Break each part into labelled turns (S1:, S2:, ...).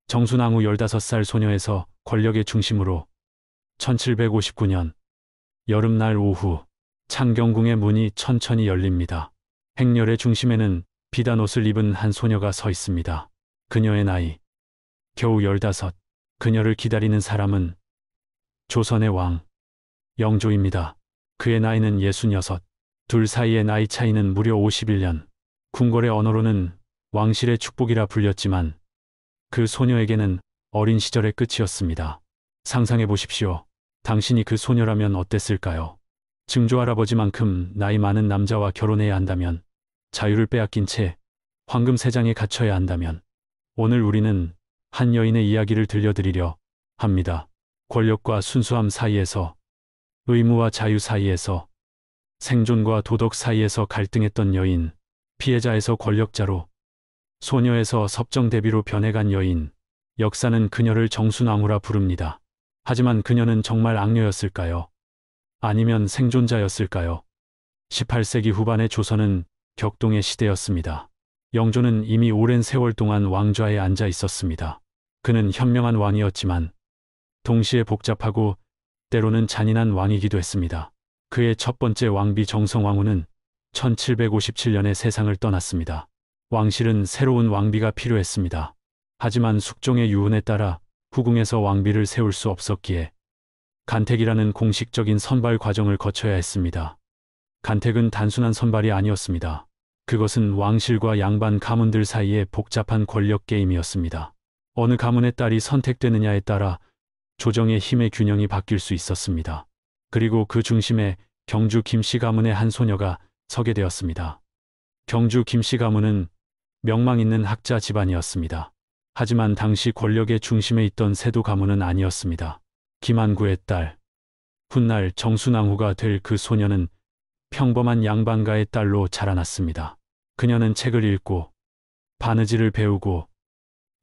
S1: 정순왕후 15살 소녀에서 권력의 중심으로 1759년 여름날 오후 창경궁의 문이 천천히 열립니다. 행렬의 중심에는 비단 옷을 입은 한 소녀가 서 있습니다. 그녀의 나이 겨우 15. 그녀를 기다리는 사람은 조선의 왕 영조입니다. 그의 나이는 66. 둘 사이의 나이 차이는 무려 51년. 궁궐의 언어로는 왕실의 축복이라 불렸지만 그 소녀에게는 어린 시절의 끝이었습니다. 상상해 보십시오. 당신이 그 소녀라면 어땠을까요? 증조 할아버지만큼 나이 많은 남자와 결혼해야 한다면, 자유를 빼앗긴 채 황금 세장에 갇혀야 한다면, 오늘 우리는 한 여인의 이야기를 들려드리려 합니다. 권력과 순수함 사이에서, 의무와 자유 사이에서, 생존과 도덕 사이에서 갈등했던 여인, 피해자에서 권력자로, 소녀에서 섭정대비로 변해간 여인, 역사는 그녀를 정순왕후라 부릅니다. 하지만 그녀는 정말 악녀였을까요? 아니면 생존자였을까요? 18세기 후반의 조선은 격동의 시대였습니다. 영조는 이미 오랜 세월 동안 왕좌에 앉아 있었습니다. 그는 현명한 왕이었지만 동시에 복잡하고 때로는 잔인한 왕이기도 했습니다. 그의 첫 번째 왕비 정성왕후는 1757년에 세상을 떠났습니다. 왕실은 새로운 왕비가 필요했습니다. 하지만 숙종의 유언에 따라 후궁에서 왕비를 세울 수 없었기에 간택이라는 공식적인 선발 과정을 거쳐야 했습니다. 간택은 단순한 선발이 아니었습니다. 그것은 왕실과 양반 가문들 사이의 복잡한 권력 게임이었습니다. 어느 가문의 딸이 선택되느냐에 따라 조정의 힘의 균형이 바뀔 수 있었습니다. 그리고 그 중심에 경주 김씨 가문의 한 소녀가 서게 되었습니다. 경주 김씨 가문은 명망 있는 학자 집안이었습니다. 하지만 당시 권력의 중심에 있던 세도 가문은 아니었습니다. 김안구의 딸, 훗날 정순왕후가 될 그 소녀는 평범한 양반가의 딸로 자라났습니다. 그녀는 책을 읽고 바느질을 배우고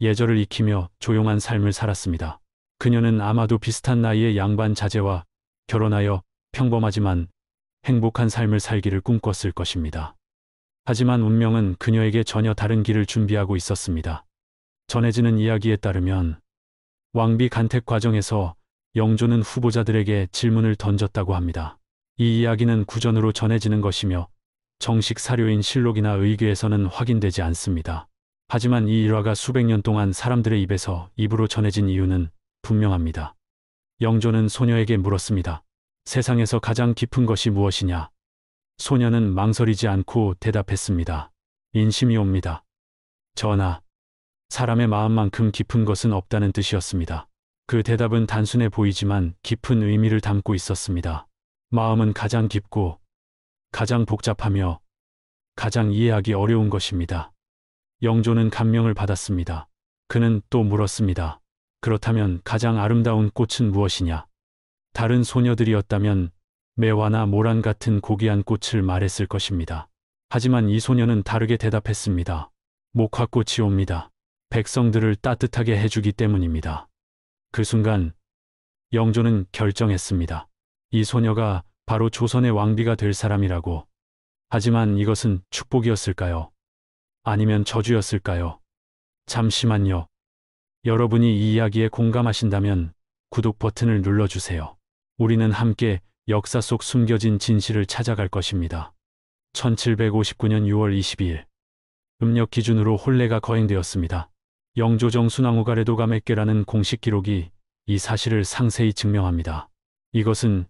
S1: 예절을 익히며 조용한 삶을 살았습니다. 그녀는 아마도 비슷한 나이의 양반 자제와 결혼하여 평범하지만 행복한 삶을 살기를 꿈꿨을 것입니다. 하지만 운명은 그녀에게 전혀 다른 길을 준비하고 있었습니다. 전해지는 이야기에 따르면 왕비 간택 과정에서 영조는 후보자들에게 질문을 던졌다고 합니다. 이 이야기는 구전으로 전해지는 것이며 정식 사료인 실록이나 의궤에서는 확인되지 않습니다. 하지만 이 일화가 수백 년 동안 사람들의 입에서 입으로 전해진 이유는 분명합니다. 영조는 소녀에게 물었습니다. 세상에서 가장 깊은 것이 무엇이냐? 소녀는 망설이지 않고 대답했습니다. 인심이 옵니다. 전하, 사람의 마음만큼 깊은 것은 없다는 뜻이었습니다. 그 대답은 단순해 보이지만 깊은 의미를 담고 있었습니다. 마음은 가장 깊고 가장 복잡하며 가장 이해하기 어려운 것입니다. 영조는 감명을 받았습니다. 그는 또 물었습니다. 그렇다면 가장 아름다운 꽃은 무엇이냐? 다른 소녀들이었다면 매화나 모란 같은 고귀한 꽃을 말했을 것입니다. 하지만 이 소녀는 다르게 대답했습니다. 목화꽃이 옵니다. 백성들을 따뜻하게 해주기 때문입니다. 그 순간 영조는 결정했습니다. 이 소녀가 바로 조선의 왕비가 될 사람이라고. 하지만 이것은 축복이었을까요? 아니면 저주였을까요? 잠시만요. 여러분이 이 이야기에 공감하신다면 구독 버튼을 눌러주세요. 우리는 함께 역사 속 숨겨진 진실을 찾아갈 것입니다. 1759년 6월 22일 음력 기준으로 혼례가 거행되었습니다. 영조정 순왕후가 레도가맥계라는 공식 기록이 이 사실을 상세히 증명합니다. 이것은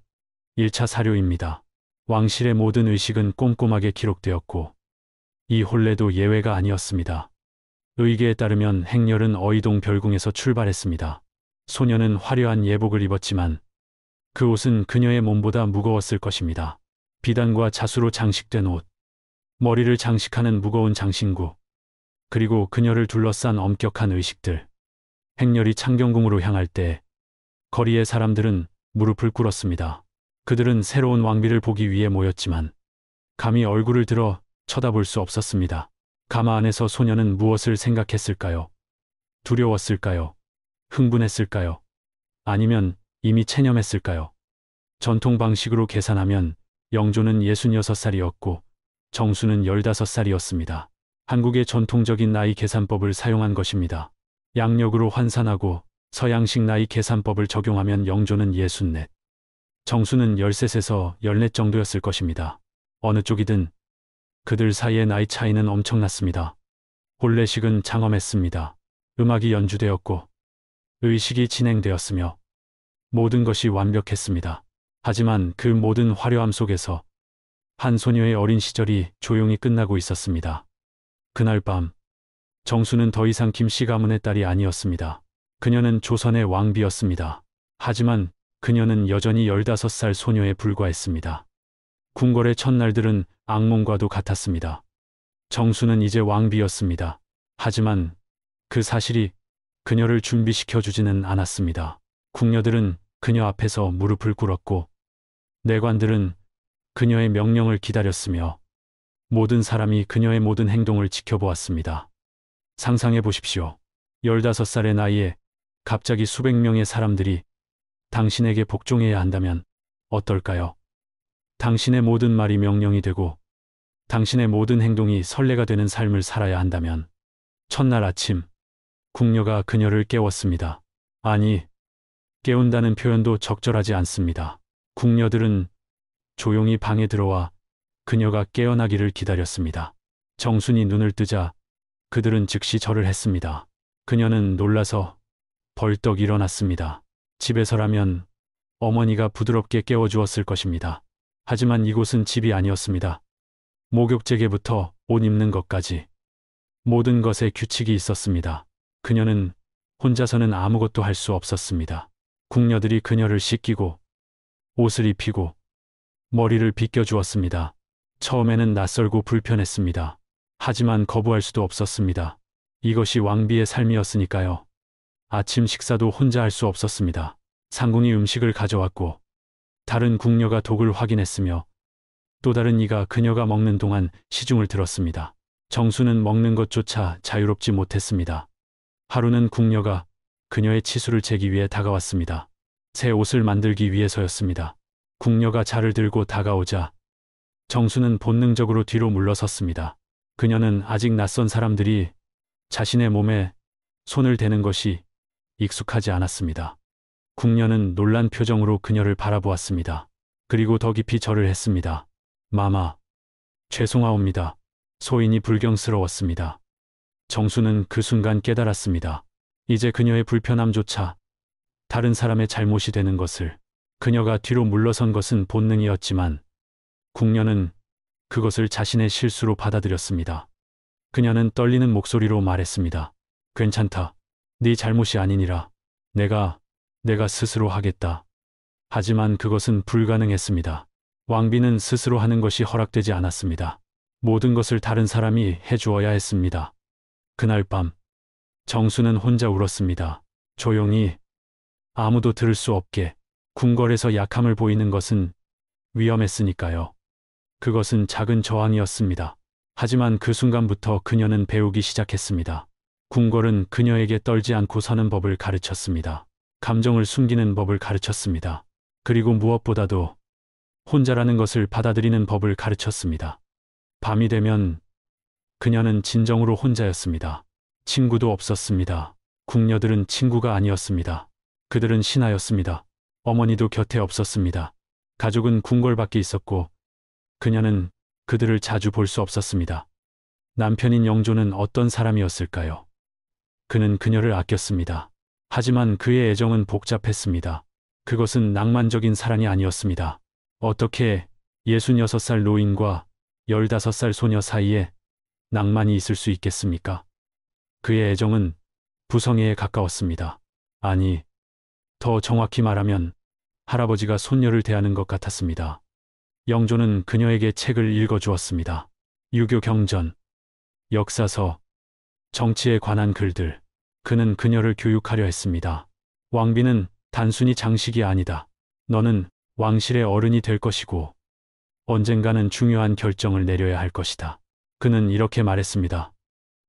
S1: 1차 사료입니다. 왕실의 모든 의식은 꼼꼼하게 기록되었고 이 혼례도 예외가 아니었습니다. 의궤에 따르면 행렬은 어이동 별궁에서 출발했습니다. 소녀는 화려한 예복을 입었지만 그 옷은 그녀의 몸보다 무거웠을 것입니다. 비단과 자수로 장식된 옷, 머리를 장식하는 무거운 장신구, 그리고 그녀를 둘러싼 엄격한 의식들. 행렬이 창경궁으로 향할 때 거리의 사람들은 무릎을 꿇었습니다. 그들은 새로운 왕비를 보기 위해 모였지만 감히 얼굴을 들어 쳐다볼 수 없었습니다. 가마 안에서 소녀는 무엇을 생각했을까요? 두려웠을까요? 흥분했을까요? 아니면 이미 체념했을까요? 전통 방식으로 계산하면 영조는 66살이었고 정수는 15살이었습니다. 한국의 전통적인 나이 계산법을 사용한 것입니다. 양력으로 환산하고 서양식 나이 계산법을 적용하면 영조는 64, 정수는 13에서 14 정도였을 것입니다. 어느 쪽이든 그들 사이의 나이 차이는 엄청났습니다. 혼례식은 장엄했습니다. 음악이 연주되었고 의식이 진행되었으며 모든 것이 완벽했습니다. 하지만 그 모든 화려함 속에서 한 소녀의 어린 시절이 조용히 끝나고 있었습니다. 그날 밤 정수는 더 이상 김씨 가문의 딸이 아니었습니다. 그녀는 조선의 왕비였습니다. 하지만 그녀는 여전히 15살 소녀에 불과했습니다. 궁궐의 첫날들은 악몽과도 같았습니다. 정수는 이제 왕비였습니다. 하지만 그 사실이 그녀를 준비시켜 주지는 않았습니다. 궁녀들은 그녀 앞에서 무릎을 꿇었고 내관들은 그녀의 명령을 기다렸으며 모든 사람이 그녀의 모든 행동을 지켜보았습니다. 상상해 보십시오. 15살의 나이에 갑자기 수백 명의 사람들이 당신에게 복종해야 한다면 어떨까요? 당신의 모든 말이 명령이 되고 당신의 모든 행동이 선례가 되는 삶을 살아야 한다면. 첫날 아침 궁녀가 그녀를 깨웠습니다. 아니, 깨운다는 표현도 적절하지 않습니다. 궁녀들은 조용히 방에 들어와 그녀가 깨어나기를 기다렸습니다. 정순이 눈을 뜨자 그들은 즉시 절을 했습니다. 그녀는 놀라서 벌떡 일어났습니다. 집에서라면 어머니가 부드럽게 깨워주었을 것입니다. 하지만 이곳은 집이 아니었습니다. 목욕제게부터 옷 입는 것까지 모든 것에 규칙이 있었습니다. 그녀는 혼자서는 아무것도 할 수 없었습니다. 궁녀들이 그녀를 씻기고 옷을 입히고 머리를 빗겨주었습니다. 처음에는 낯설고 불편했습니다. 하지만 거부할 수도 없었습니다. 이것이 왕비의 삶이었으니까요. 아침 식사도 혼자 할 수 없었습니다. 상궁이 음식을 가져왔고 다른 궁녀가 독을 확인했으며 또 다른 이가 그녀가 먹는 동안 시중을 들었습니다. 정수는 먹는 것조차 자유롭지 못했습니다. 하루는 궁녀가 그녀의 치수를 재기 위해 다가왔습니다. 새 옷을 만들기 위해서였습니다. 궁녀가 자를 들고 다가오자 정수는 본능적으로 뒤로 물러섰습니다. 그녀는 아직 낯선 사람들이 자신의 몸에 손을 대는 것이 익숙하지 않았습니다. 궁녀는 놀란 표정으로 그녀를 바라보았습니다. 그리고 더 깊이 절을 했습니다. 마마, 죄송하옵니다. 소인이 불경스러웠습니다. 정수는 그 순간 깨달았습니다. 이제 그녀의 불편함조차 다른 사람의 잘못이 되는 것을. 그녀가 뒤로 물러선 것은 본능이었지만 궁녀는 그것을 자신의 실수로 받아들였습니다. 그녀는 떨리는 목소리로 말했습니다. 괜찮다. 네 잘못이 아니니라. 내가 스스로 하겠다. 하지만 그것은 불가능했습니다. 왕비는 스스로 하는 것이 허락되지 않았습니다. 모든 것을 다른 사람이 해주어야 했습니다. 그날 밤 정수는 혼자 울었습니다. 조용히, 아무도 들을 수 없게. 궁궐에서 약함을 보이는 것은 위험했으니까요. 그것은 작은 저항이었습니다. 하지만 그 순간부터 그녀는 배우기 시작했습니다. 궁궐은 그녀에게 떨지 않고 서는 법을 가르쳤습니다. 감정을 숨기는 법을 가르쳤습니다. 그리고 무엇보다도 혼자라는 것을 받아들이는 법을 가르쳤습니다. 밤이 되면 그녀는 진정으로 혼자였습니다. 친구도 없었습니다. 궁녀들은 친구가 아니었습니다. 그들은 신하였습니다. 어머니도 곁에 없었습니다. 가족은 궁궐 밖에 있었고 그녀는 그들을 자주 볼 수 없었습니다. 남편인 영조는 어떤 사람이었을까요? 그는 그녀를 아꼈습니다. 하지만 그의 애정은 복잡했습니다. 그것은 낭만적인 사랑이 아니었습니다. 어떻게 66살 노인과 15살 소녀 사이에 낭만이 있을 수 있겠습니까? 그의 애정은 부성애에 가까웠습니다. 아니, 더 정확히 말하면 할아버지가 손녀를 대하는 것 같았습니다. 영조는 그녀에게 책을 읽어주었습니다. 유교 경전, 역사서, 정치에 관한 글들. 그는 그녀를 교육하려 했습니다. 왕비는 단순히 장식이 아니다. 너는 왕실의 어른이 될 것이고 언젠가는 중요한 결정을 내려야 할 것이다. 그는 이렇게 말했습니다.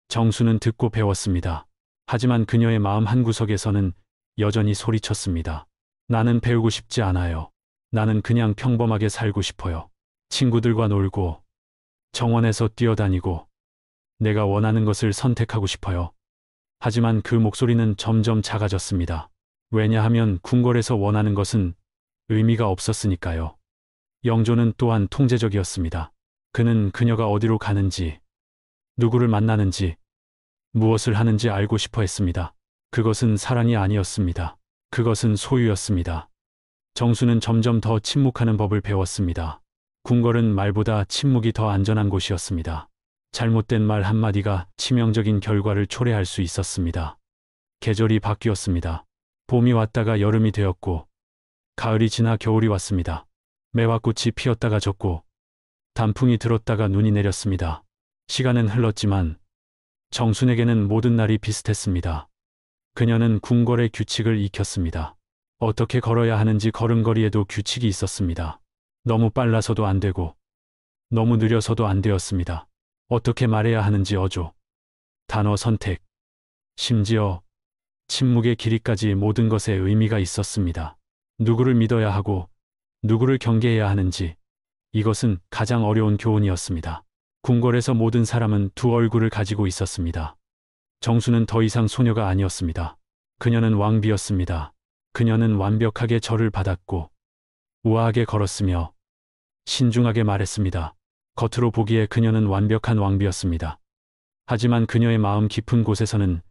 S1: 정수는 듣고 배웠습니다. 하지만 그녀의 마음 한구석에서는 여전히 소리쳤습니다. 나는 배우고 싶지 않아요. 나는 그냥 평범하게 살고 싶어요. 친구들과 놀고 정원에서 뛰어다니고 내가 원하는 것을 선택하고 싶어요. 하지만 그 목소리는 점점 작아졌습니다. 왜냐하면 궁궐에서 원하는 것은 의미가 없었으니까요. 영조는 또한 통제적이었습니다. 그는 그녀가 어디로 가는지, 누구를 만나는지, 무엇을 하는지 알고 싶어 했습니다. 그것은 사랑이 아니었습니다. 그것은 소유였습니다. 정수는 점점 더 침묵하는 법을 배웠습니다. 궁궐은 말보다 침묵이 더 안전한 곳이었습니다. 잘못된 말 한마디가 치명적인 결과를 초래할 수 있었습니다. 계절이 바뀌었습니다. 봄이 왔다가 여름이 되었고, 가을이 지나 겨울이 왔습니다. 매화꽃이 피었다가 졌고, 단풍이 들었다가 눈이 내렸습니다. 시간은 흘렀지만 정순에게는 모든 날이 비슷했습니다. 그녀는 궁궐의 규칙을 익혔습니다. 어떻게 걸어야 하는지 걸음걸이에도 규칙이 있었습니다. 너무 빨라서도 안 되고, 너무 느려서도 안 되었습니다. 어떻게 말해야 하는지 어조, 단어 선택, 심지어 침묵의 길이까지 모든 것에 의미가 있었습니다. 누구를 믿어야 하고, 누구를 경계해야 하는지, 이것은 가장 어려운 교훈이었습니다. 궁궐에서 모든 사람은 두 얼굴을 가지고 있었습니다. 정수는 더 이상 소녀가 아니었습니다. 그녀는 왕비였습니다. 그녀는 완벽하게 절을 받았고, 우아하게 걸었으며, 신중하게 말했습니다. 겉으로 보기에 그녀는 완벽한 왕비였습니다. 하지만 그녀의 마음 깊은 곳에서는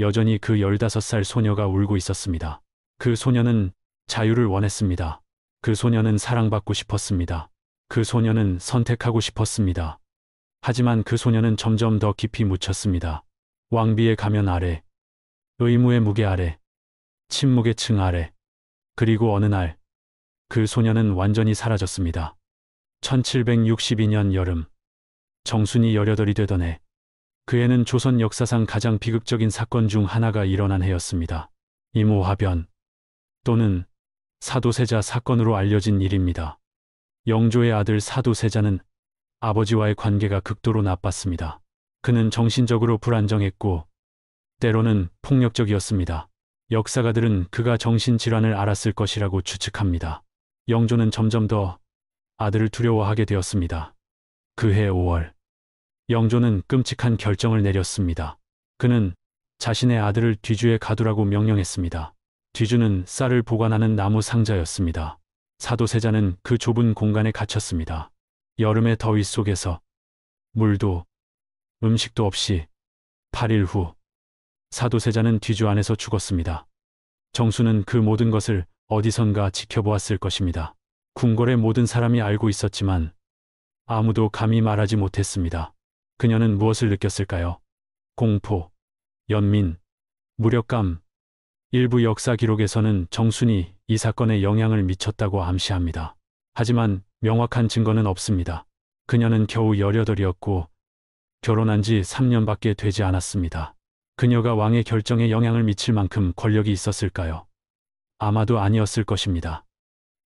S1: 여전히 그 15살 소녀가 울고 있었습니다. 그 소녀는 자유를 원했습니다. 그 소녀는 사랑받고 싶었습니다. 그 소녀는 선택하고 싶었습니다. 하지만 그 소녀는 점점 더 깊이 묻혔습니다. 왕비의 가면 아래, 의무의 무게 아래, 침묵의 층 아래, 그리고 어느 날, 그 소녀는 완전히 사라졌습니다. 1762년 여름, 정순이 18이 되던 해, 그 해는 조선 역사상 가장 비극적인 사건 중 하나가 일어난 해였습니다. 이모화변 또는 사도세자 사건으로 알려진 일입니다. 영조의 아들 사도세자는 아버지와의 관계가 극도로 나빴습니다. 그는 정신적으로 불안정했고 때로는 폭력적이었습니다. 역사가들은 그가 정신질환을 앓았을 것이라고 추측합니다. 영조는 점점 더 아들을 두려워하게 되었습니다. 그해 5월, 영조는 끔찍한 결정을 내렸습니다. 그는 자신의 아들을 뒤주에 가두라고 명령했습니다. 뒤주는 쌀을 보관하는 나무 상자였습니다. 사도세자는 그 좁은 공간에 갇혔습니다. 여름의 더위 속에서 물도 음식도 없이 8일 후 사도세자는 뒤주 안에서 죽었습니다. 정수는 그 모든 것을 어디선가 지켜보았을 것입니다. 궁궐의 모든 사람이 알고 있었지만 아무도 감히 말하지 못했습니다. 그녀는 무엇을 느꼈을까요? 공포, 연민, 무력감. 일부 역사 기록에서는 정순이 이 사건에 영향을 미쳤다고 암시합니다. 하지만 명확한 증거는 없습니다. 그녀는 겨우 18이었고 결혼한 지 3년밖에 되지 않았습니다. 그녀가 왕의 결정에 영향을 미칠 만큼 권력이 있었을까요? 아마도 아니었을 것입니다.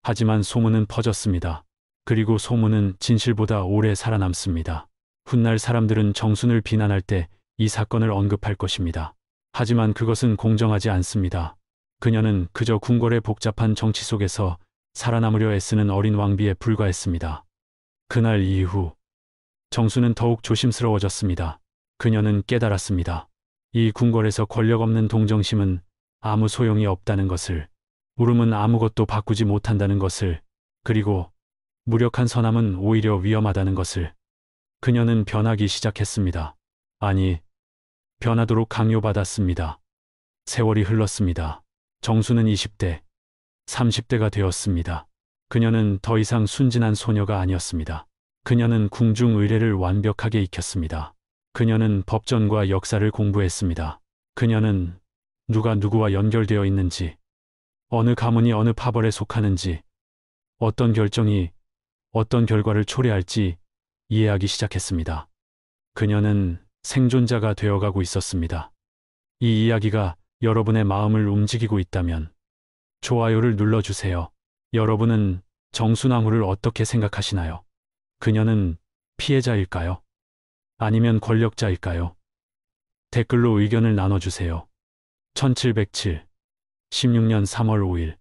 S1: 하지만 소문은 퍼졌습니다. 그리고 소문은 진실보다 오래 살아남습니다. 훗날 사람들은 정순을 비난할 때 이 사건을 언급할 것입니다. 하지만 그것은 공정하지 않습니다. 그녀는 그저 궁궐의 복잡한 정치 속에서 살아남으려 애쓰는 어린 왕비에 불과했습니다. 그날 이후 정순은 더욱 조심스러워졌습니다. 그녀는 깨달았습니다. 이 궁궐에서 권력 없는 동정심은 아무 소용이 없다는 것을, 울음은 아무것도 바꾸지 못한다는 것을, 그리고 무력한 선함은 오히려 위험하다는 것을. 그녀는 변하기 시작했습니다. 아니, 변하도록 강요받았습니다. 세월이 흘렀습니다. 정수는 20대, 30대가 되었습니다. 그녀는 더 이상 순진한 소녀가 아니었습니다. 그녀는 궁중 의례를 완벽하게 익혔습니다. 그녀는 법전과 역사를 공부했습니다. 그녀는 누가 누구와 연결되어 있는지, 어느 가문이 어느 파벌에 속하는지, 어떤 결정이 어떤 결과를 초래할지 이해하기 시작했습니다. 그녀는 생존자가 되어가고 있었습니다. 이 이야기가 여러분의 마음을 움직이고 있다면 좋아요를 눌러주세요. 여러분은 정순왕후를 어떻게 생각하시나요? 그녀는 피해자일까요? 아니면 권력자일까요? 댓글로 의견을 나눠주세요. 1707, 16년 3월 5일,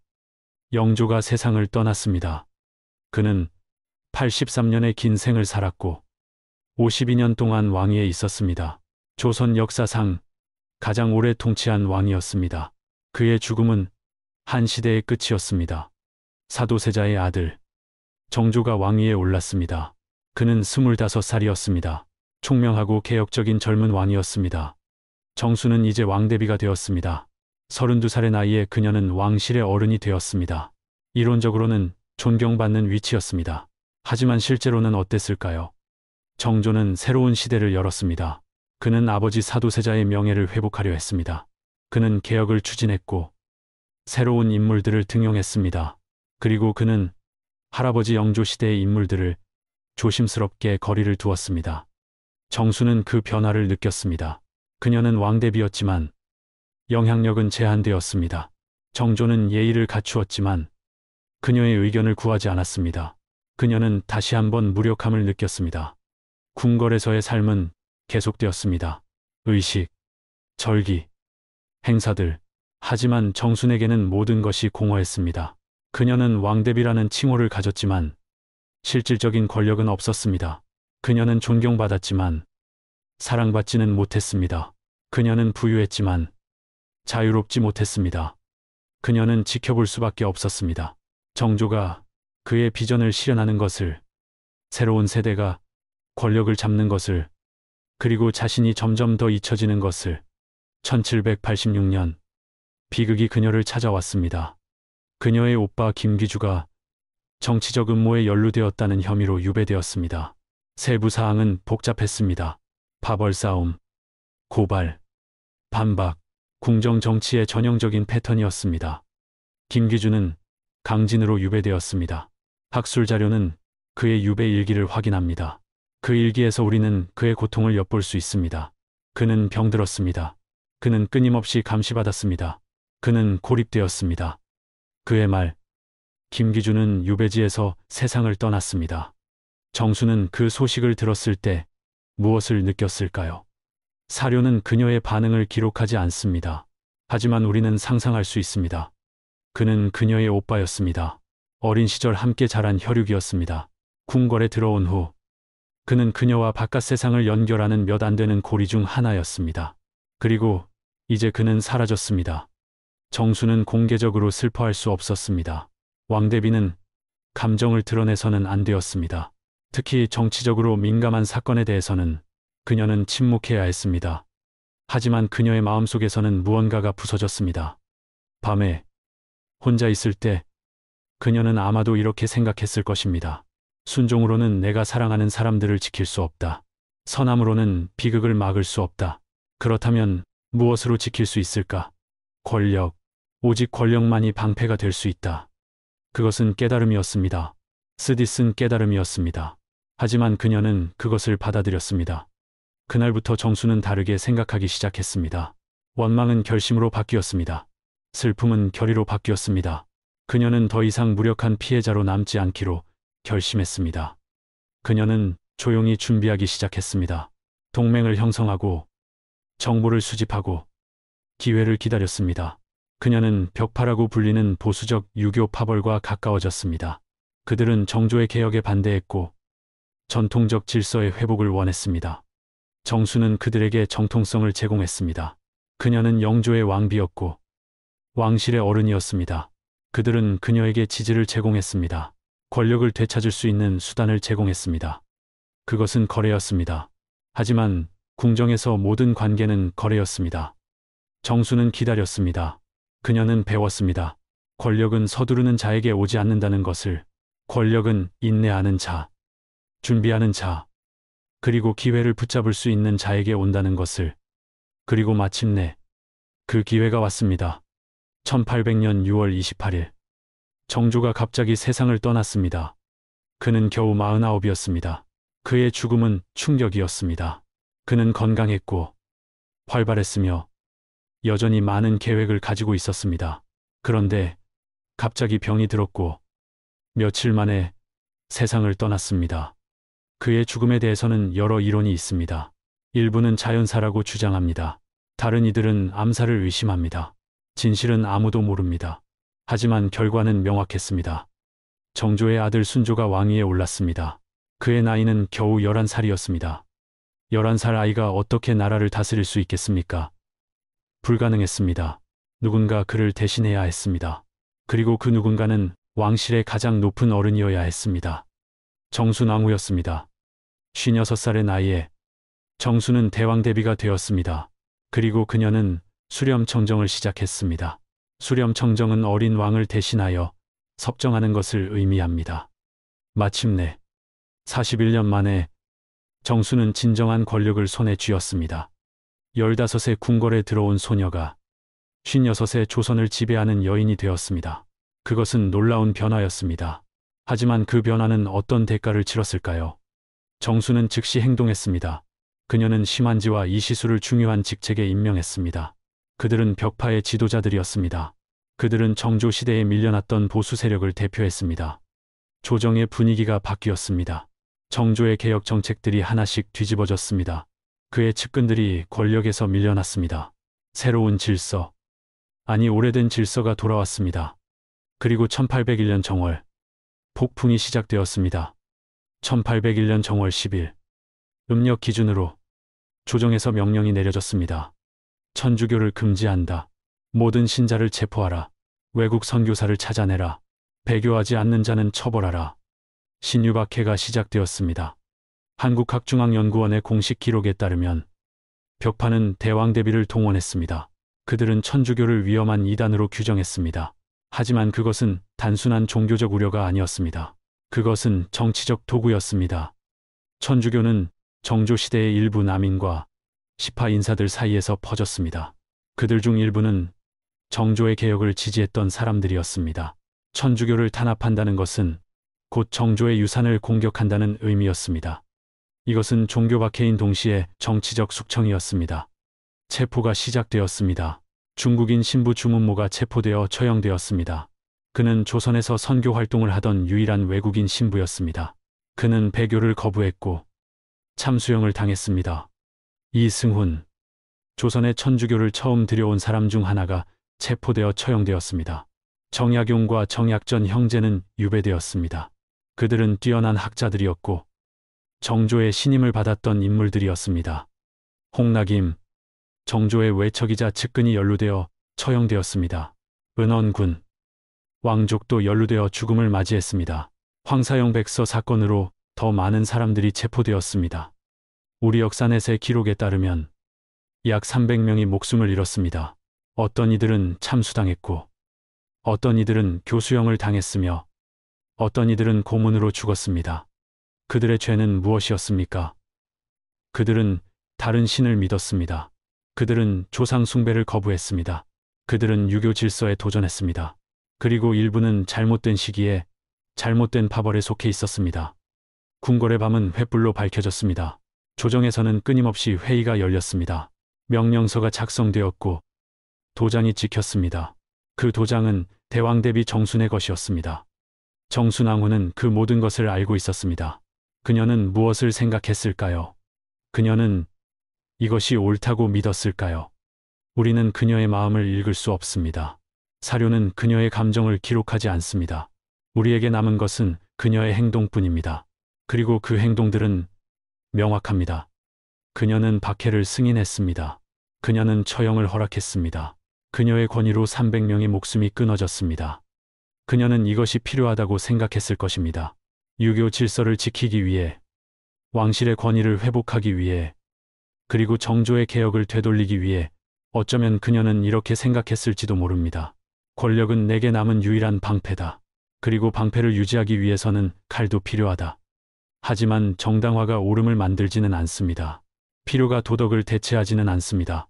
S1: 영조가 세상을 떠났습니다. 그는 83년의 긴 생을 살았고 52년 동안 왕위에 있었습니다. 조선 역사상 가장 오래 통치한 왕이었습니다. 그의 죽음은 한 시대의 끝이었습니다. 사도세자의 아들 정조가 왕위에 올랐습니다. 그는 25살이었습니다. 총명하고 개혁적인 젊은 왕이었습니다. 정수는 이제 왕대비가 되었습니다. 32살의 나이에 그녀는 왕실의 어른이 되었습니다. 이론적으로는 존경받는 위치였습니다. 하지만 실제로는 어땠을까요? 정조는 새로운 시대를 열었습니다. 그는 아버지 사도세자의 명예를 회복하려 했습니다. 그는 개혁을 추진했고 새로운 인물들을 등용했습니다. 그리고 그는 할아버지 영조 시대의 인물들을 조심스럽게 거리를 두었습니다. 정수는 그 변화를 느꼈습니다. 그녀는 왕대비였지만 영향력은 제한되었습니다. 정조는 예의를 갖추었지만 그녀의 의견을 구하지 않았습니다. 그녀는 다시 한번 무력함을 느꼈습니다. 궁궐에서의 삶은 계속되었습니다. 의식, 절기, 행사들. 하지만 정순에게는 모든 것이 공허했습니다. 그녀는 왕대비라는 칭호를 가졌지만 실질적인 권력은 없었습니다. 그녀는 존경받았지만 사랑받지는 못했습니다. 그녀는 부유했지만 자유롭지 못했습니다. 그녀는 지켜볼 수밖에 없었습니다. 정조가 그의 비전을 실현하는 것을, 새로운 세대가 권력을 잡는 것을, 그리고 자신이 점점 더 잊혀지는 것을. 1786년 비극이 그녀를 찾아왔습니다. 그녀의 오빠 김기주가 정치적 음모에 연루되었다는 혐의로 유배되었습니다. 세부 사항은 복잡했습니다. 파벌싸움, 고발, 반박, 궁정 정치의 전형적인 패턴이었습니다. 김기주는 강진으로 유배되었습니다. 학술 자료는 그의 유배 일기를 확인합니다. 그 일기에서 우리는 그의 고통을 엿볼 수 있습니다. 그는 병들었습니다. 그는 끊임없이 감시받았습니다. 그는 고립되었습니다. 그의 말, 김기주는 유배지에서 세상을 떠났습니다. 정수는 그 소식을 들었을 때 무엇을 느꼈을까요? 사료는 그녀의 반응을 기록하지 않습니다. 하지만 우리는 상상할 수 있습니다. 그는 그녀의 오빠였습니다. 어린 시절 함께 자란 혈육이었습니다. 궁궐에 들어온 후 그는 그녀와 바깥 세상을 연결하는 몇 안 되는 고리 중 하나였습니다. 그리고 이제 그는 사라졌습니다. 정수는 공개적으로 슬퍼할 수 없었습니다. 왕대비는 감정을 드러내서는 안 되었습니다. 특히 정치적으로 민감한 사건에 대해서는 그녀는 침묵해야 했습니다. 하지만 그녀의 마음속에서는 무언가가 부서졌습니다. 밤에 혼자 있을 때 그녀는 아마도 이렇게 생각했을 것입니다. 순종으로는 내가 사랑하는 사람들을 지킬 수 없다. 선함으로는 비극을 막을 수 없다. 그렇다면 무엇으로 지킬 수 있을까? 권력, 오직 권력만이 방패가 될 수 있다. 그것은 깨달음이었습니다. 쓰디쓴 깨달음이었습니다. 하지만 그녀는 그것을 받아들였습니다. 그날부터 정수는 다르게 생각하기 시작했습니다. 원망은 결심으로 바뀌었습니다. 슬픔은 결의로 바뀌었습니다. 그녀는 더 이상 무력한 피해자로 남지 않기로 결심했습니다. 그녀는 조용히 준비하기 시작했습니다. 동맹을 형성하고 정보를 수집하고 기회를 기다렸습니다. 그녀는 벽파라고 불리는 보수적 유교 파벌과 가까워졌습니다. 그들은 정조의 개혁에 반대했고 전통적 질서의 회복을 원했습니다. 정수는 그들에게 정통성을 제공했습니다. 그녀는 영조의 왕비였고 왕실의 어른이었습니다. 그들은 그녀에게 지지를 제공했습니다. 권력을 되찾을 수 있는 수단을 제공했습니다. 그것은 거래였습니다. 하지만 궁정에서 모든 관계는 거래였습니다. 정수는 기다렸습니다. 그녀는 배웠습니다. 권력은 서두르는 자에게 오지 않는다는 것을. 권력은 인내하는 자, 준비하는 자, 그리고 기회를 붙잡을 수 있는 자에게 온다는 것을. 그리고 마침내 그 기회가 왔습니다. 1800년 6월 28일 정조가 갑자기 세상을 떠났습니다. 그는 겨우 49이었습니다. 그의 죽음은 충격이었습니다. 그는 건강했고 활발했으며 여전히 많은 계획을 가지고 있었습니다. 그런데 갑자기 병이 들었고 며칠 만에 세상을 떠났습니다. 그의 죽음에 대해서는 여러 이론이 있습니다. 일부는 자연사라고 주장합니다. 다른 이들은 암살을 의심합니다. 진실은 아무도 모릅니다. 하지만 결과는 명확했습니다. 정조의 아들 순조가 왕위에 올랐습니다. 그의 나이는 겨우 11살이었습니다. 11살 아이가 어떻게 나라를 다스릴 수 있겠습니까? 불가능했습니다. 누군가 그를 대신해야 했습니다. 그리고 그 누군가는 왕실의 가장 높은 어른이어야 했습니다. 정순왕후였습니다. 56살의 나이에 정수는 대왕대비가 되었습니다. 그리고 그녀는 수렴청정을 시작했습니다. 수렴청정은 어린 왕을 대신하여 섭정하는 것을 의미합니다. 마침내 41년 만에 정수는 진정한 권력을 손에 쥐었습니다. 15세 궁궐에 들어온 소녀가 56세 조선을 지배하는 여인이 되었습니다. 그것은 놀라운 변화였습니다. 하지만 그 변화는 어떤 대가를 치렀을까요? 정수는 즉시 행동했습니다. 그녀는 심한지와 이시수를 중요한 직책에 임명했습니다. 그들은 벽파의 지도자들이었습니다. 그들은 정조 시대에 밀려났던 보수 세력을 대표했습니다. 조정의 분위기가 바뀌었습니다. 정조의 개혁 정책들이 하나씩 뒤집어졌습니다. 그의 측근들이 권력에서 밀려났습니다. 새로운 질서, 아니 오래된 질서가 돌아왔습니다. 그리고 1801년 정월, 폭풍이 시작되었습니다. 1801년 정월 10일, 음력 기준으로 조정에서 명령이 내려졌습니다. 천주교를 금지한다. 모든 신자를 체포하라. 외국 선교사를 찾아내라. 배교하지 않는 자는 처벌하라. 신유박해가 시작되었습니다. 한국학중앙연구원의 공식 기록에 따르면 벽파는 대왕대비를 동원했습니다. 그들은 천주교를 위험한 이단으로 규정했습니다. 하지만 그것은 단순한 종교적 우려가 아니었습니다. 그것은 정치적 도구였습니다. 천주교는 정조시대의 일부 남인과 시파 인사들 사이에서 퍼졌습니다. 그들 중 일부는 정조의 개혁을 지지했던 사람들이었습니다. 천주교를 탄압한다는 것은 곧 정조의 유산을 공격한다는 의미였습니다. 이것은 종교박해인 동시에 정치적 숙청이었습니다. 체포가 시작되었습니다. 중국인 신부 주문모가 체포되어 처형되었습니다. 그는 조선에서 선교 활동을 하던 유일한 외국인 신부였습니다. 그는 배교를 거부했고 참수형을 당했습니다. 이승훈, 조선의 천주교를 처음 들여온 사람 중 하나가 체포되어 처형되었습니다. 정약용과 정약전 형제는 유배되었습니다. 그들은 뛰어난 학자들이었고 정조의 신임을 받았던 인물들이었습니다. 홍낙임, 정조의 외척이자 측근이 연루되어 처형되었습니다. 은원군, 왕족도 연루되어 죽음을 맞이했습니다. 황사영 백서 사건으로 더 많은 사람들이 체포되었습니다. 우리 역사넷의 기록에 따르면 약 300명이 목숨을 잃었습니다. 어떤 이들은 참수당했고 어떤 이들은 교수형을 당했으며 어떤 이들은 고문으로 죽었습니다. 그들의 죄는 무엇이었습니까? 그들은 다른 신을 믿었습니다. 그들은 조상 숭배를 거부했습니다. 그들은 유교 질서에 도전했습니다. 그리고 일부는 잘못된 시기에 잘못된 파벌에 속해 있었습니다. 궁궐의 밤은 횃불로 밝혀졌습니다. 조정에서는 끊임없이 회의가 열렸습니다. 명령서가 작성되었고 도장이 찍혔습니다. 그 도장은 대왕대비 정순의 것이었습니다. 정순왕후는 그 모든 것을 알고 있었습니다. 그녀는 무엇을 생각했을까요? 그녀는 이것이 옳다고 믿었을까요? 우리는 그녀의 마음을 읽을 수 없습니다. 사료는 그녀의 감정을 기록하지 않습니다. 우리에게 남은 것은 그녀의 행동뿐입니다. 그리고 그 행동들은 명확합니다. 그녀는 박해를 승인했습니다. 그녀는 처형을 허락했습니다. 그녀의 권위로 300명의 목숨이 끊어졌습니다. 그녀는 이것이 필요하다고 생각했을 것입니다. 유교 질서를 지키기 위해, 왕실의 권위를 회복하기 위해, 그리고 정조의 개혁을 되돌리기 위해 어쩌면 그녀는 이렇게 생각했을지도 모릅니다. 권력은 내게 남은 유일한 방패다. 그리고 방패를 유지하기 위해서는 칼도 필요하다. 하지만 정당화가 옳음을 만들지는 않습니다. 필요가 도덕을 대체하지는 않습니다.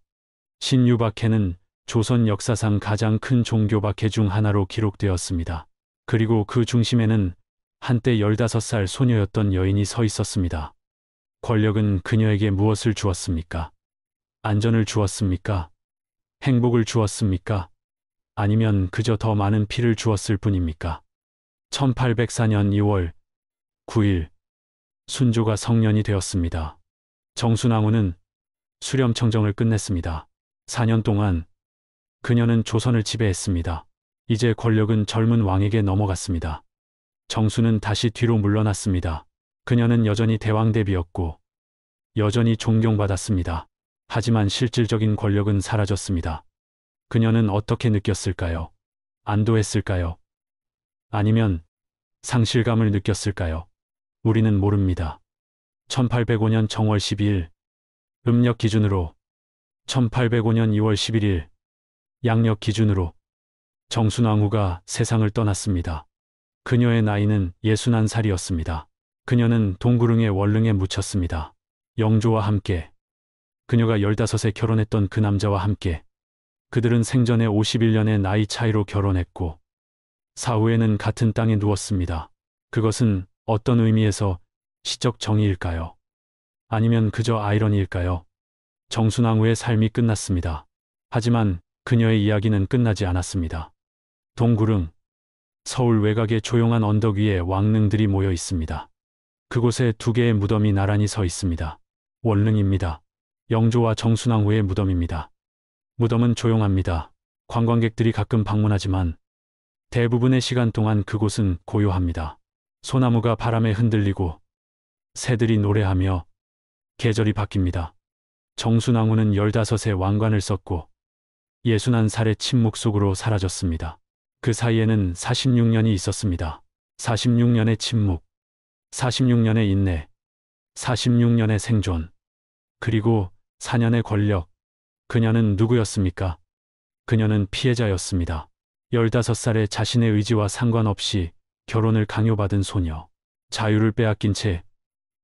S1: 신유박해는 조선 역사상 가장 큰 종교박해 중 하나로 기록되었습니다. 그리고 그 중심에는 한때 15살 소녀였던 여인이 서 있었습니다. 권력은 그녀에게 무엇을 주었습니까? 안전을 주었습니까? 행복을 주었습니까? 아니면 그저 더 많은 피를 주었을 뿐입니까? 1804년 2월 9일 순조가 성년이 되었습니다. 정순왕후는 수렴청정을 끝냈습니다. 4년 동안 그녀는 조선을 지배했습니다. 이제 권력은 젊은 왕에게 넘어갔습니다. 정수는 다시 뒤로 물러났습니다. 그녀는 여전히 대왕대비였고 여전히 존경받았습니다. 하지만 실질적인 권력은 사라졌습니다. 그녀는 어떻게 느꼈을까요? 안도했을까요? 아니면 상실감을 느꼈을까요? 우리는 모릅니다. 1805년 정월 12일, 음력 기준으로 1805년 2월 11일, 양력 기준으로 정순왕후가 세상을 떠났습니다. 그녀의 나이는 61살이었습니다. 그녀는 동구릉의 원릉에 묻혔습니다. 영조와 함께, 그녀가 15에 결혼했던 그 남자와 함께, 그들은 생전에 51년의 나이 차이로 결혼했고, 사후에는 같은 땅에 누웠습니다. 그것은 어떤 의미에서 시적 정의일까요? 아니면 그저 아이러니일까요? 정순왕후의 삶이 끝났습니다. 하지만 그녀의 이야기는 끝나지 않았습니다. 동구릉, 서울 외곽의 조용한 언덕 위에 왕릉들이 모여 있습니다. 그곳에 두 개의 무덤이 나란히 서 있습니다. 원릉입니다. 영조와 정순왕후의 무덤입니다. 무덤은 조용합니다. 관광객들이 가끔 방문하지만 대부분의 시간 동안 그곳은 고요합니다. 소나무가 바람에 흔들리고 새들이 노래하며 계절이 바뀝니다. 정순왕후는 15세 왕관을 썼고 61살의 침묵 속으로 사라졌습니다. 그 사이에는 46년이 있었습니다. 46년의 침묵, 46년의 인내, 46년의 생존, 그리고 4년의 권력. 그녀는 누구였습니까? 그녀는 피해자였습니다. 15살에 자신의 의지와 상관없이 결혼을 강요받은 소녀, 자유를 빼앗긴 채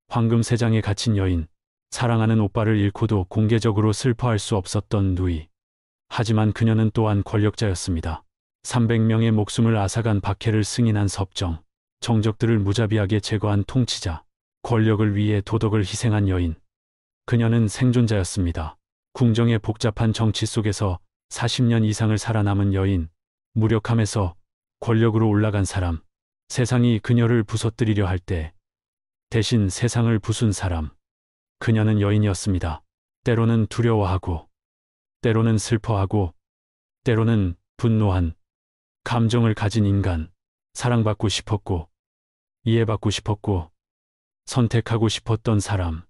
S1: 황금세장에 갇힌 여인, 사랑하는 오빠를 잃고도 공개적으로 슬퍼할 수 없었던 누이. 하지만 그녀는 또한 권력자였습니다. 300명의 목숨을 앗아간 박해를 승인한 섭정, 정적들을 무자비하게 제거한 통치자, 권력을 위해 도덕을 희생한 여인. 그녀는 생존자였습니다. 궁정의 복잡한 정치 속에서 40년 이상을 살아남은 여인, 무력함에서 권력으로 올라간 사람, 세상이 그녀를 부서뜨리려 할 때 대신 세상을 부순 사람. 그녀는 여인이었습니다. 때로는 두려워하고, 때로는 슬퍼하고, 때로는 분노한 감정을 가진 인간. 사랑받고 싶었고, 이해받고 싶었고, 선택하고 싶었던 사람.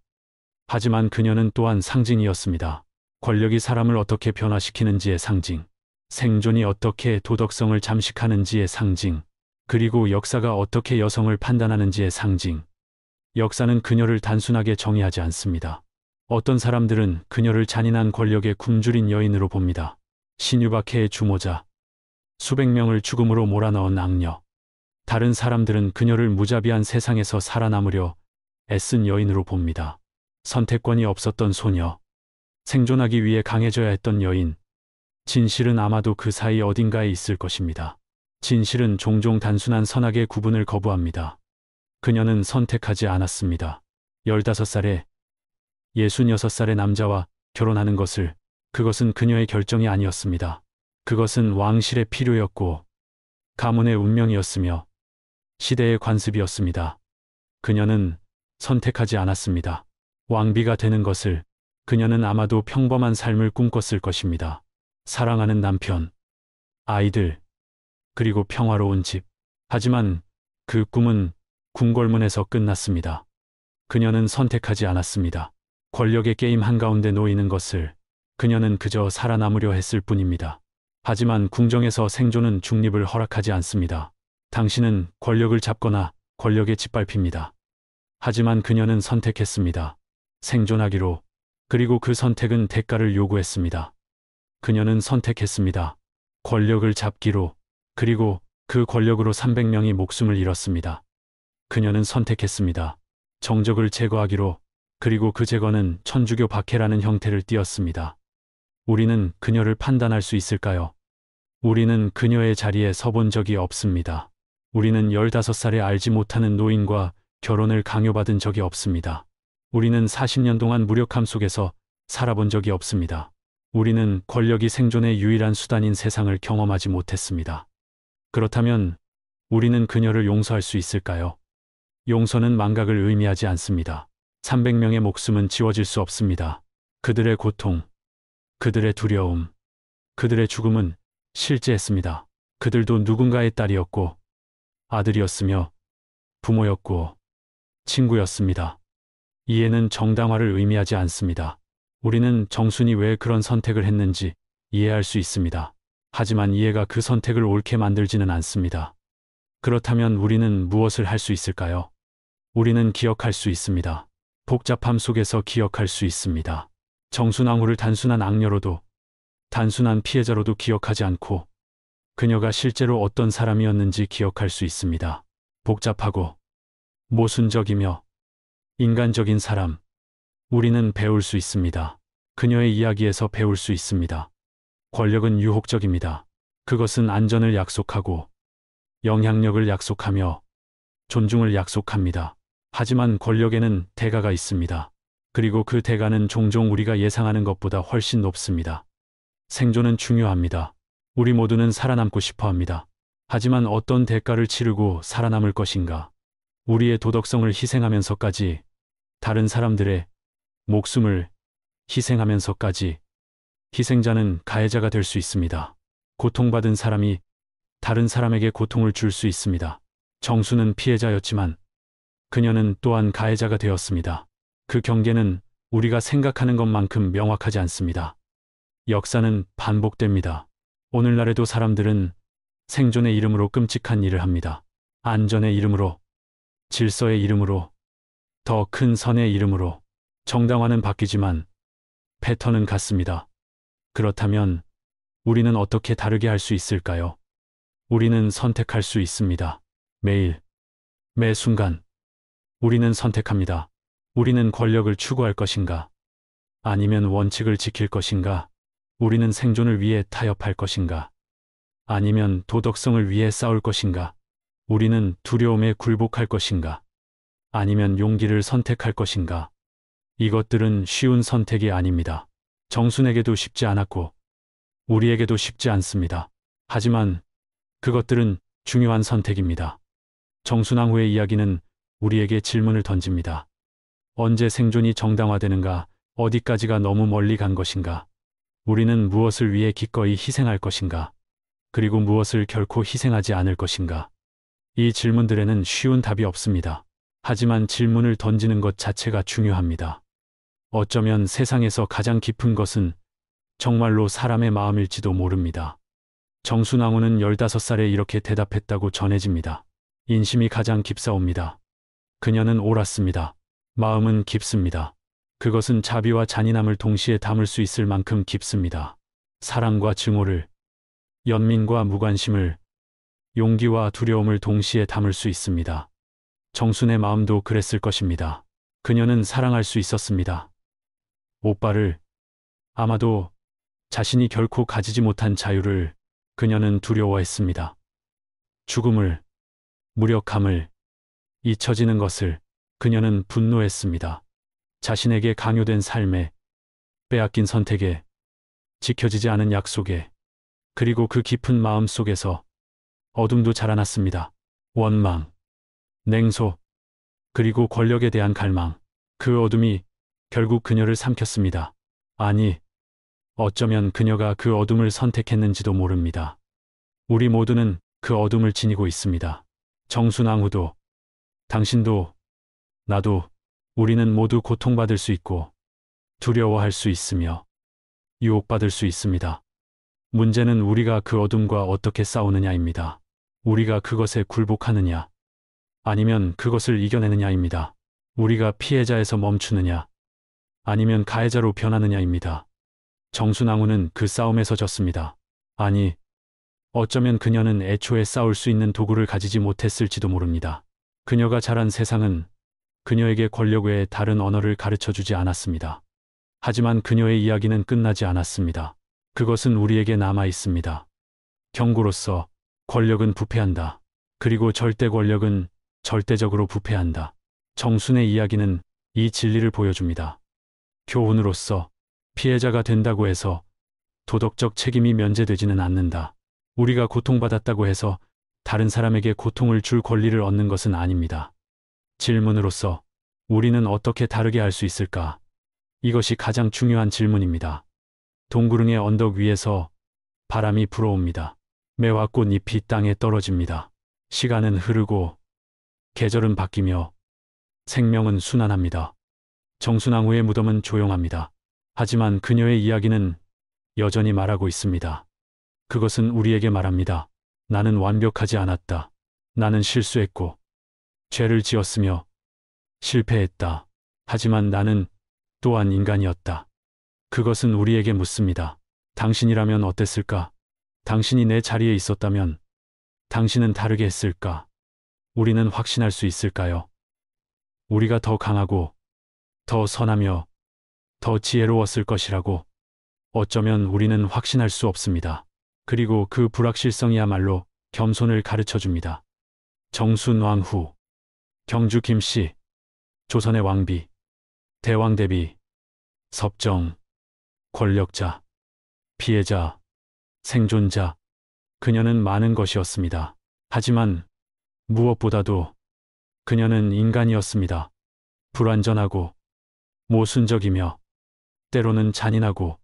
S1: 하지만 그녀는 또한 상징이었습니다. 권력이 사람을 어떻게 변화시키는지의 상징, 생존이 어떻게 도덕성을 잠식하는지의 상징, 그리고 역사가 어떻게 여성을 판단하는지의 상징. 역사는 그녀를 단순하게 정의하지 않습니다. 어떤 사람들은 그녀를 잔인한 권력의 굶주린 여인으로 봅니다. 신유박해의 주모자, 수백 명을 죽음으로 몰아넣은 악녀. 다른 사람들은 그녀를 무자비한 세상에서 살아남으려 애쓴 여인으로 봅니다. 선택권이 없었던 소녀, 생존하기 위해 강해져야 했던 여인. 진실은 아마도 그 사이 어딘가에 있을 것입니다. 진실은 종종 단순한 선악의 구분을 거부합니다. 그녀는 선택하지 않았습니다. 15살에 66살의 남자와 결혼하는 것을, 그것은 그녀의 결정이 아니었습니다. 그것은 왕실의 필요였고 가문의 운명이었으며 시대의 관습이었습니다. 그녀는 선택하지 않았습니다. 왕비가 되는 것을. 그녀는 아마도 평범한 삶을 꿈꿨을 것입니다. 사랑하는 남편, 아이들, 그리고 평화로운 집. 하지만 그 꿈은 궁궐문에서 끝났습니다. 그녀는 선택하지 않았습니다. 권력의 게임 한가운데 놓이는 것을. 그녀는 그저 살아남으려 했을 뿐입니다. 하지만 궁정에서 생존은 중립을 허락하지 않습니다. 당신은 권력을 잡거나 권력에 짓밟힙니다. 하지만 그녀는 선택했습니다. 생존하기로. 그리고 그 선택은 대가를 요구했습니다. 그녀는 선택했습니다. 권력을 잡기로. 그리고 그 권력으로 300명이 목숨을 잃었습니다. 그녀는 선택했습니다. 정적을 제거하기로. 그리고 그 제거는 천주교 박해라는 형태를 띠었습니다. 우리는 그녀를 판단할 수 있을까요? 우리는 그녀의 자리에 서본 적이 없습니다. 우리는 15살에 알지 못하는 노인과 결혼을 강요받은 적이 없습니다. 우리는 40년 동안 무력함 속에서 살아본 적이 없습니다. 우리는 권력이 생존의 유일한 수단인 세상을 경험하지 못했습니다. 그렇다면 우리는 그녀를 용서할 수 있을까요? 용서는 망각을 의미하지 않습니다. 300명의 목숨은 지워질 수 없습니다. 그들의 고통, 그들의 두려움, 그들의 죽음은 실제했습니다. 그들도 누군가의 딸이었고, 아들이었으며, 부모였고, 친구였습니다. 이해는 정당화를 의미하지 않습니다. 우리는 정순이 왜 그런 선택을 했는지 이해할 수 있습니다. 하지만 이해가 그 선택을 옳게 만들지는 않습니다. 그렇다면 우리는 무엇을 할 수 있을까요? 우리는 기억할 수 있습니다. 복잡함 속에서 기억할 수 있습니다. 정순왕후를 단순한 악녀로도, 단순한 피해자로도 기억하지 않고 그녀가 실제로 어떤 사람이었는지 기억할 수 있습니다. 복잡하고 모순적이며 인간적인 사람, 우리는 배울 수 있습니다. 그녀의 이야기에서 배울 수 있습니다. 권력은 유혹적입니다. 그것은 안전을 약속하고 영향력을 약속하며 존중을 약속합니다. 하지만 권력에는 대가가 있습니다. 그리고 그 대가는 종종 우리가 예상하는 것보다 훨씬 높습니다. 생존은 중요합니다. 우리 모두는 살아남고 싶어 합니다. 하지만 어떤 대가를 치르고 살아남을 것인가? 우리의 도덕성을 희생하면서까지, 다른 사람들의 목숨을 희생하면서까지, 희생자는 가해자가 될 수 있습니다. 고통받은 사람이 다른 사람에게 고통을 줄 수 있습니다. 정수는 피해자였지만 그녀는 또한 가해자가 되었습니다. 그 경계는 우리가 생각하는 것만큼 명확하지 않습니다. 역사는 반복됩니다. 오늘날에도 사람들은 생존의 이름으로 끔찍한 일을 합니다. 안전의 이름으로, 질서의 이름으로, 더 큰 선의 이름으로. 정당화는 바뀌지만 패턴은 같습니다. 그렇다면 우리는 어떻게 다르게 할 수 있을까요? 우리는 선택할 수 있습니다. 매일, 매 순간, 우리는 선택합니다. 우리는 권력을 추구할 것인가? 아니면 원칙을 지킬 것인가? 우리는 생존을 위해 타협할 것인가? 아니면 도덕성을 위해 싸울 것인가? 우리는 두려움에 굴복할 것인가? 아니면 용기를 선택할 것인가? 이것들은 쉬운 선택이 아닙니다. 정순에게도 쉽지 않았고 우리에게도 쉽지 않습니다. 하지만 그것들은 중요한 선택입니다. 정순왕후의 이야기는 우리에게 질문을 던집니다. 언제 생존이 정당화되는가? 어디까지가 너무 멀리 간 것인가? 우리는 무엇을 위해 기꺼이 희생할 것인가? 그리고 무엇을 결코 희생하지 않을 것인가? 이 질문들에는 쉬운 답이 없습니다. 하지만 질문을 던지는 것 자체가 중요합니다. 어쩌면 세상에서 가장 깊은 것은 정말로 사람의 마음일지도 모릅니다. 정순왕후는 15살에 이렇게 대답했다고 전해집니다. 인심이 가장 깊사옵니다. 그녀는 옳았습니다. 마음은 깊습니다. 그것은 자비와 잔인함을 동시에 담을 수 있을 만큼 깊습니다. 사랑과 증오를, 연민과 무관심을, 용기와 두려움을 동시에 담을 수 있습니다. 정순의 마음도 그랬을 것입니다. 그녀는 사랑할 수 있었습니다. 오빠를, 아마도 자신이 결코 가지지 못한 자유를 그녀는 두려워했습니다. 죽음을, 무력함을, 잊혀지는 것을 그녀는 분노했습니다. 자신에게 강요된 삶에, 빼앗긴 선택에, 지켜지지 않은 약속에, 그리고 그 깊은 마음 속에서 어둠도 자라났습니다. 원망, 냉소, 그리고 권력에 대한 갈망. 그 어둠이 결국 그녀를 삼켰습니다. 아니, 어쩌면 그녀가 그 어둠을 선택했는지도 모릅니다. 우리 모두는 그 어둠을 지니고 있습니다. 정순왕후도, 당신도, 나도, 우리는 모두 고통받을 수 있고 두려워할 수 있으며 유혹받을 수 있습니다. 문제는 우리가 그 어둠과 어떻게 싸우느냐입니다. 우리가 그것에 굴복하느냐, 아니면 그것을 이겨내느냐입니다. 우리가 피해자에서 멈추느냐, 아니면 가해자로 변하느냐입니다. 정순왕후는 그 싸움에서 졌습니다. 아니, 어쩌면 그녀는 애초에 싸울 수 있는 도구를 가지지 못했을지도 모릅니다. 그녀가 자란 세상은 그녀에게 권력 외에 다른 언어를 가르쳐주지 않았습니다. 하지만 그녀의 이야기는 끝나지 않았습니다. 그것은 우리에게 남아 있습니다. 경고로서 권력은 부패한다. 그리고 절대 권력은 절대적으로 부패한다. 정순의 이야기는 이 진리를 보여줍니다. 교훈으로서 피해자가 된다고 해서 도덕적 책임이 면제되지는 않는다. 우리가 고통받았다고 해서 다른 사람에게 고통을 줄 권리를 얻는 것은 아닙니다. 질문으로서 우리는 어떻게 다르게 할 수 있을까? 이것이 가장 중요한 질문입니다. 동구릉의 언덕 위에서 바람이 불어옵니다. 매화 꽃 잎이 땅에 떨어집니다. 시간은 흐르고 계절은 바뀌며 생명은 순환합니다. 정순왕후의 무덤은 조용합니다. 하지만 그녀의 이야기는 여전히 말하고 있습니다. 그것은 우리에게 말합니다. 나는 완벽하지 않았다. 나는 실수했고, 죄를 지었으며, 실패했다. 하지만 나는 또한 인간이었다. 그것은 우리에게 묻습니다. 당신이라면 어땠을까? 당신이 내 자리에 있었다면, 당신은 다르게 했을까? 우리는 확신할 수 있을까요? 우리가 더 강하고, 더 선하며, 더 지혜로웠을 것이라고. 어쩌면 우리는 확신할 수 없습니다. 그리고 그 불확실성이야말로 겸손을 가르쳐 줍니다. 정순왕후, 경주 김씨, 조선의 왕비, 대왕 대비, 섭정, 권력자, 피해자, 생존자. 그녀는 많은 것이었습니다. 하지만 무엇보다도 그녀는 인간이었습니다. 불완전하고 모순적이며 때로는 잔인하고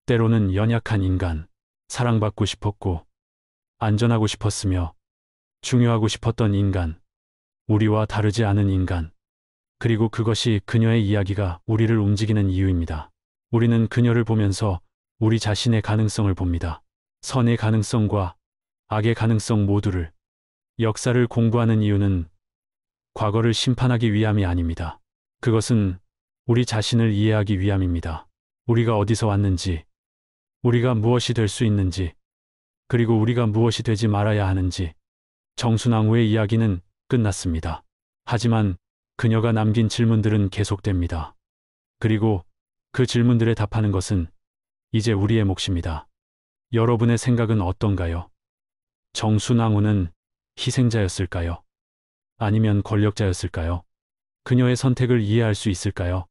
S1: 때로는 연약한 인간. 사랑받고 싶었고 안전하고 싶었으며 중요하고 싶었던 인간. 우리와 다르지 않은 인간. 그리고 그것이 그녀의 이야기가 우리를 움직이는 이유입니다. 우리는 그녀를 보면서 우리 자신의 가능성을 봅니다. 선의 가능성과 악의 가능성 모두를. 역사를 공부하는 이유는 과거를 심판하기 위함이 아닙니다. 그것은 우리 자신을 이해하기 위함입니다. 우리가 어디서 왔는지, 우리가 무엇이 될 수 있는지, 그리고 우리가 무엇이 되지 말아야 하는지. 정순왕후의 이야기는 끝났습니다. 하지만 그녀가 남긴 질문들은 계속됩니다. 그리고 그 질문들에 답하는 것은 이제 우리의 몫입니다. 여러분의 생각은 어떤가요? 정순왕후는 희생자였을까요? 아니면 권력자였을까요? 그녀의 선택을 이해할 수 있을까요?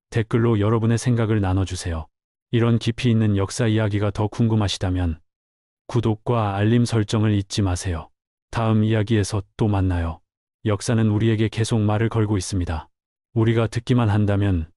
S1: 댓글로 여러분의 생각을 나눠주세요. 이런 깊이 있는 역사 이야기가 더 궁금하시다면 구독과 알림 설정을 잊지 마세요. 다음 이야기에서 또 만나요. 역사는 우리에게 계속 말을 걸고 있습니다. 우리가 듣기만 한다면